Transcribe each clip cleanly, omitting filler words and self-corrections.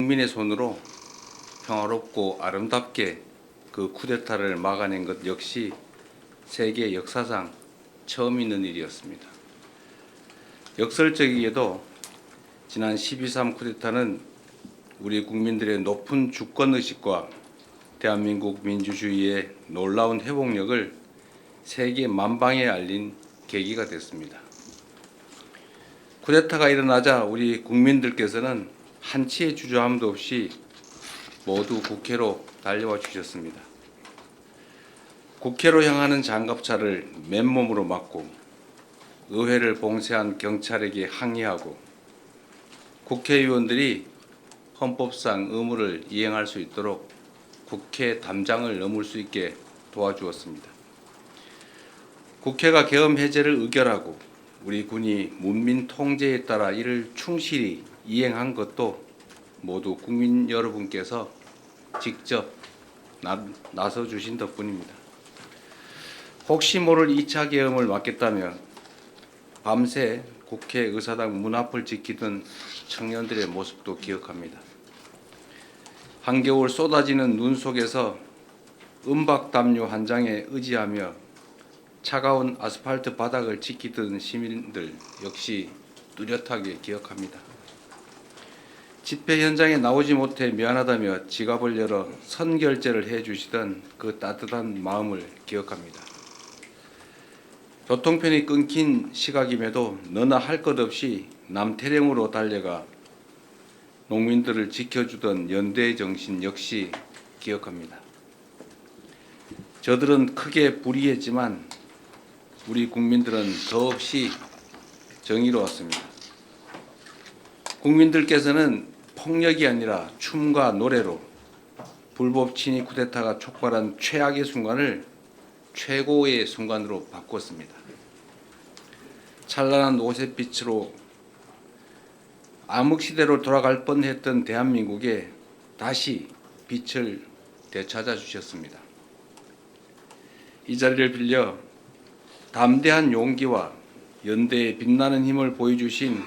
국민의 손으로 평화롭고 아름답게 그 쿠데타를 막아낸 것 역시 세계 역사상 처음 있는 일이었습니다. 역설적이게도 지난 12.3 쿠데타는 우리 국민들의 높은 주권의식과 대한민국 민주주의의 놀라운 회복력을 세계 만방에 알린 계기가 됐습니다. 쿠데타가 일어나자 우리 국민들께서는 한치의 주저함도 없이 모두 국회로 달려와 주셨습니다. 국회로 향하는 장갑차를 맨몸으로 막고 의회를 봉쇄한 경찰에게 항의하고 국회의원들이 헌법상 의무를 이행할 수 있도록 국회 담장을 넘을 수 있게 도와주었습니다. 국회가 계엄 해제를 의결하고 우리 군이 문민 통제에 따라 이를 충실히 이행한 것도 모두 국민 여러분께서 직접 나서 주신 덕분입니다. 혹시 모를 2차 계엄을 막겠다며 밤새 국회 의사당 문 앞을 지키던 청년들의 모습도 기억합니다. 한겨울 쏟아지는 눈 속에서 은박담요 한 장에 의지하며 차가운 아스팔트 바닥을 지키던 시민들 역시 뚜렷하게 기억합니다. 집회 현장에 나오지 못해 미안하다며 지갑을 열어 선결제를 해주시던 그 따뜻한 마음을 기억합니다. 교통편이 끊긴 시각임에도 너나 할 것 없이 남태령으로 달려가 농민들을 지켜주던 연대의 정신 역시 기억합니다. 저들은 크게 불의했지만 우리 국민들은 더없이 정의로웠습니다. 국민들께서는 폭력이 아니라 춤과 노래로 불법 친위 쿠데타가 촉발한 최악의 순간을 최고의 순간으로 바꿨습니다. 찬란한 오색빛으로 암흑시대로 돌아갈 뻔했던 대한민국에 다시 빛을 되찾아 주셨습니다. 이 자리를 빌려 담대한 용기와 연대의 빛나는 힘을 보여주신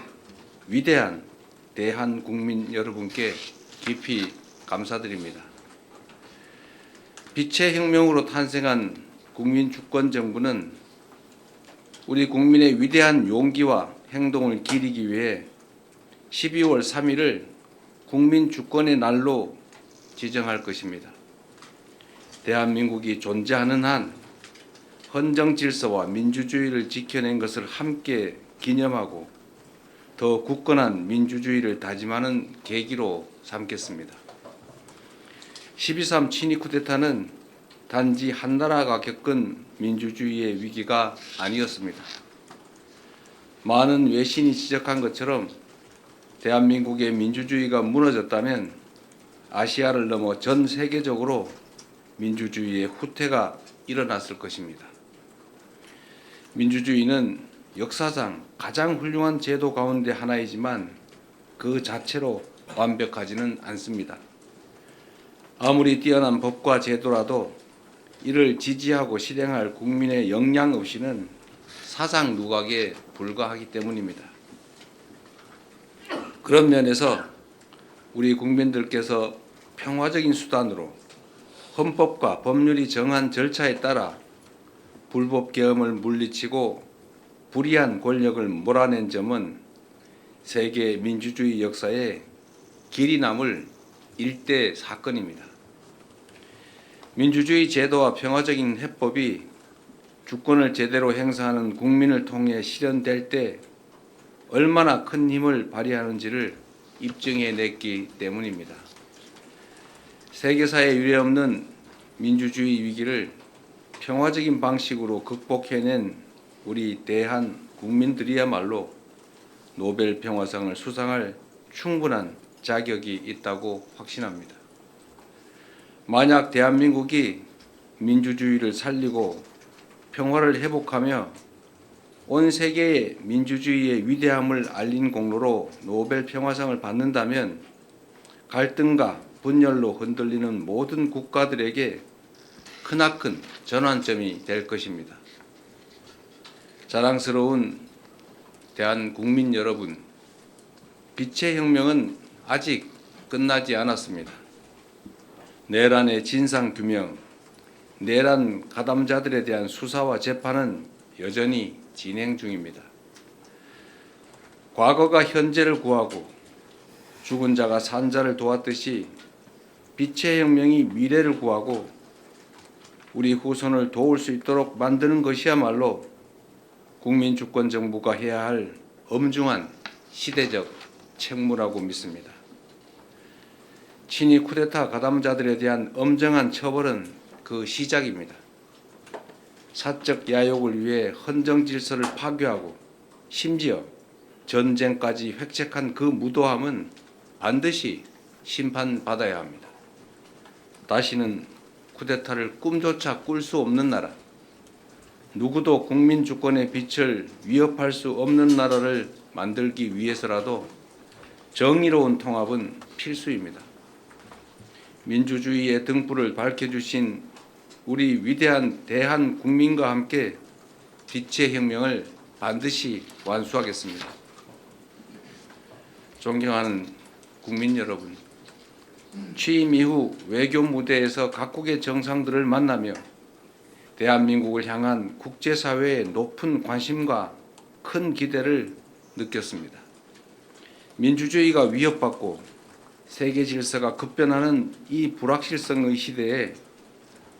위대한 대한국민 여러분께 깊이 감사드립니다. 빛의 혁명으로 탄생한 국민주권정부는 우리 국민의 위대한 용기와 행동을 기리기 위해 12월 3일을 국민주권의 날로 지정할 것입니다. 대한민국이 존재하는 한 헌정질서와 민주주의를 지켜낸 것을 함께 기념하고 더 굳건한 민주주의를 다짐하는 계기로 삼겠습니다. 12.3 친위 쿠데타는 단지 한 나라가 겪은 민주주의의 위기가 아니었습니다. 많은 외신이 지적한 것처럼 대한민국의 민주주의가 무너졌다면 아시아를 넘어 전 세계적으로 민주주의의 후퇴가 일어났을 것입니다. 민주주의는 역사상 가장 훌륭한 제도 가운데 하나이지만 그 자체로 완벽하지는 않습니다. 아무리 뛰어난 법과 제도라도 이를 지지하고 실행할 국민의 역량 없이는 사상 누각에 불과하기 때문입니다. 그런 면에서 우리 국민들께서 평화적인 수단으로 헌법과 법률이 정한 절차에 따라 불법 계엄을 물리치고 불의한 권력을 몰아낸 점은 세계 민주주의 역사에 길이 남을 일대 사건입니다. 민주주의 제도와 평화적인 해법이 주권을 제대로 행사하는 국민을 통해 실현될 때 얼마나 큰 힘을 발휘하는지를 입증해냈기 때문입니다. 세계사에 유례없는 민주주의 위기를 평화적인 방식으로 극복해낸 우리 대한 국민들이야말로 노벨 평화상을 수상할 충분한 자격이 있다고 확신합니다. 만약 대한민국이 민주주의를 살리고 평화를 회복하며 온 세계에 민주주의의 위대함을 알린 공로로 노벨 평화상을 받는다면 갈등과 분열로 흔들리는 모든 국가들에게 크나큰 전환점이 될 것입니다. 자랑스러운 대한국민 여러분, 빛의 혁명은 아직 끝나지 않았습니다. 내란의 진상규명, 내란 가담자들에 대한 수사와 재판은 여전히 진행 중입니다. 과거가 현재를 구하고 죽은 자가 산 자를 도왔듯이 빛의 혁명이 미래를 구하고 우리 후손을 도울 수 있도록 만드는 것이야말로 국민주권정부가 해야 할 엄중한 시대적 책무라고 믿습니다. 친위 쿠데타 가담자들에 대한 엄정한 처벌은 그 시작입니다. 사적 야욕을 위해 헌정 질서를 파괴하고 심지어 전쟁까지 획책한 그 무도함은 반드시 심판받아야 합니다. 다시는 쿠데타를 꿈조차 꿀 수 없는 나라, 누구도 국민 주권의 빛을 위협할 수 없는 나라를 만들기 위해서라도 정의로운 통합은 필수입니다. 민주주의의 등불을 밝혀주신 우리 위대한 대한 국민과 함께 빛의 혁명을 반드시 완수하겠습니다. 존경하는 국민 여러분, 취임 이후 외교 무대에서 각국의 정상들을 만나며 대한민국을 향한 국제사회의 높은 관심과 큰 기대를 느꼈습니다. 민주주의가 위협받고 세계 질서가 급변하는 이 불확실성의 시대에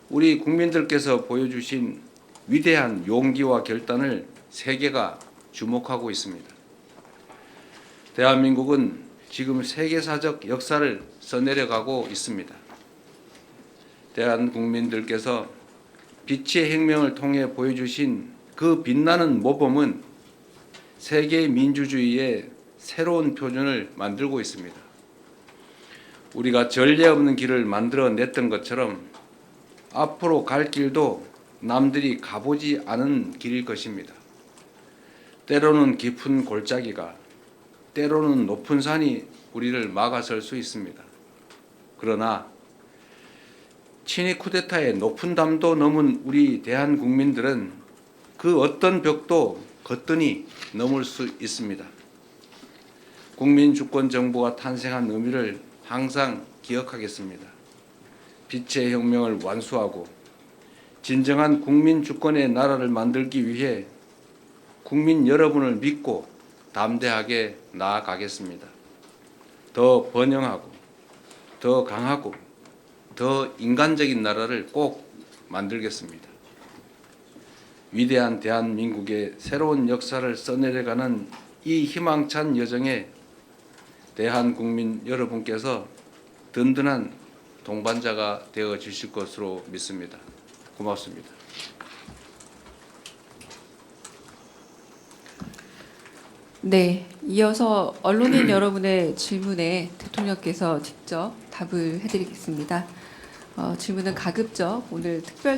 우리 국민들께서 보여주신 위대한 용기와 결단을 세계가 주목하고 있습니다. 대한민국은 지금 세계사적 역사를 써내려가고 있습니다. 대한 국민들께서 빛의 혁명을 통해 보여주신 그 빛나는 모범은 세계 민주주의의 새로운 표준을 만들고 있습니다. 우리가 전례 없는 길을 만들어냈던 것처럼 앞으로 갈 길도 남들이 가보지 않은 길일 것입니다. 때로는 깊은 골짜기가, 때로는 높은 산이 우리를 막아설 수 있습니다. 그러나 친위 쿠데타의 높은 담도 넘은 우리 대한국민들은 그 어떤 벽도 거뜬히 넘을 수 있습니다. 국민주권정부가 탄생한 의미를 항상 기억하겠습니다. 빛의 혁명을 완수하고 진정한 국민주권의 나라를 만들기 위해 국민 여러분을 믿고 담대하게 나아가겠습니다. 더 번영하고 더 강하고 더 인간적인 나라를 꼭 만들겠습니다. 위대한 대한민국의 새로운 역사를 써내려가는 이 희망찬 여정에 대한국민 여러분께서 든든한 동반자가 되어 주실 것으로 믿습니다. 고맙습니다. 네, 이어서 언론인 여러분의 질문에 대통령께서 직접 답을 해드리겠습니다. 질문은 가급적 오늘 특별